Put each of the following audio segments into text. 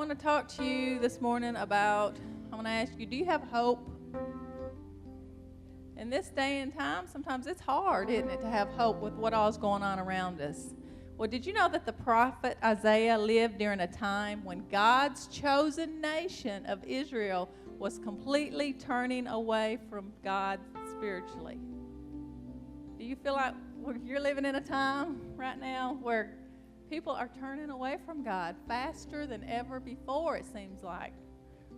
want to talk to you this morning about, I want to ask you, do you have hope? In this day and time, sometimes it's hard, isn't it, to have hope with what all's going on around us. Well, did you know that the prophet Isaiah lived during a time when God's chosen nation of Israel was completely turning away from God spiritually? Do you feel like you're living in a time right now where people are turning away from God faster than ever before, it seems like?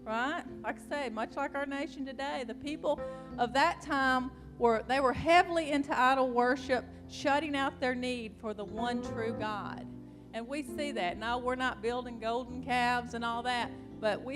Right? Like I say, much like our nation today, the people of that time were heavily into idol worship, shutting out their need for the one true God. And we see that. Now, we're not building golden calves and all that, but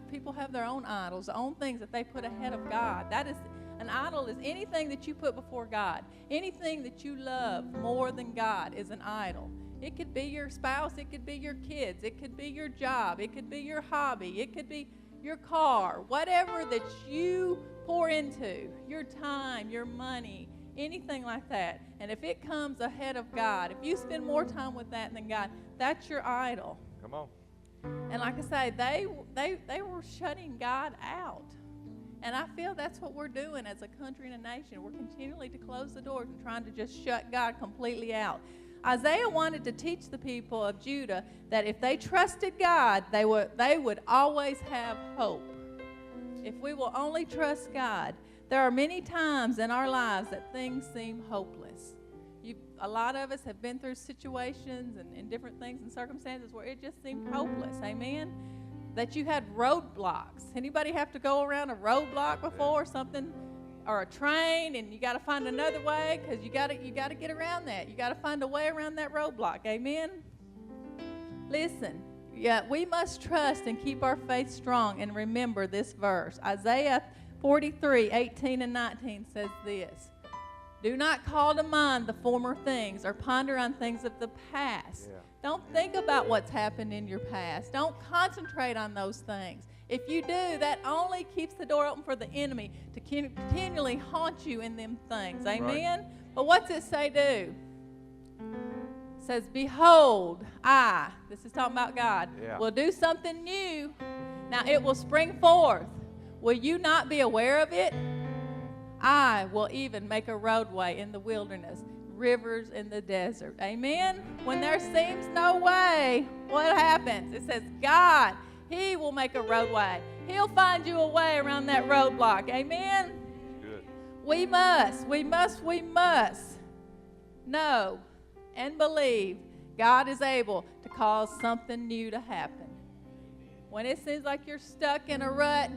people have their own idols, their own things that they put ahead of God. That is, an idol is anything that you put before God. Anything that you love more than God is an idol. It could be your spouse, it could be your kids, it could be your job, it could be your hobby, it could be your car, whatever that you pour into, your time, your money, anything like that. And if it comes ahead of God, if you spend more time with that than God, that's your idol. Come on. And like I say, they were shutting God out. And I feel that's what we're doing as a country and a nation. We're continually to close the doors and trying to just shut God completely out. Isaiah wanted to teach the people of Judah that if they trusted God, they would always have hope. If we will only trust God. There are many times in our lives that things seem hopeless. A lot of us have been through situations and different things and circumstances where it just seemed hopeless. Amen? That you had roadblocks. Anybody have to go around a roadblock before something? Or a train, and you got to find another way because you got to get around that. You got to find a way around that roadblock. Amen? Listen, we must trust and keep our faith strong and remember this verse. Isaiah 43, 18 and 19 says this. Do not call to mind the former things or ponder on things of the past. Yeah. Don't think about what's happened in your past. Don't concentrate on those things. If you do, that only keeps the door open for the enemy to continually haunt you in them things. Amen? Right. But what's it say do? It says, behold, this is talking about God, will do something new. Now it will spring forth. Will you not be aware of it? I will even make a roadway in the wilderness, rivers in the desert. Amen? When there seems no way, what happens? It says, God, He will make a roadway. He'll find you a way around that roadblock. Amen? Good. We must know and believe God is able to cause something new to happen. When it seems like you're stuck in a rut,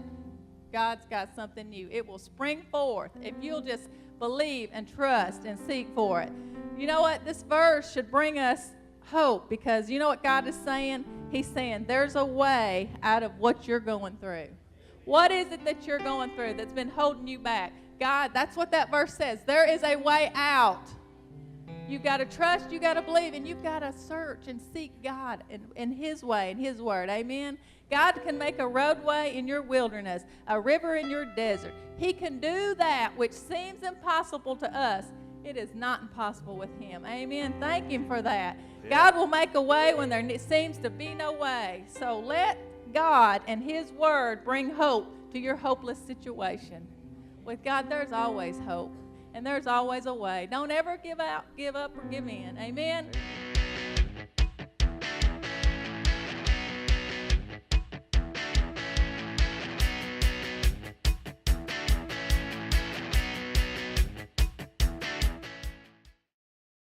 God's got something new. It will spring forth if you'll just believe and trust and seek for it. You know what? This verse should bring us hope because you know what God is saying? He's saying there's a way out of what you're going through. What is it that you're going through that's been holding you back? God, that's what that verse says. There is a way out. You've got to trust, you've got to believe, and you've got to search and seek God in His way, in His word. Amen? God can make a roadway in your wilderness, a river in your desert. He can do that which seems impossible to us. It is not impossible with Him. Amen? Thank Him for that. Yeah. God will make a way when there seems to be no way. So let God and His word bring hope to your hopeless situation. With God, there's always hope. And there's always a way. Don't ever give up or give in. Amen?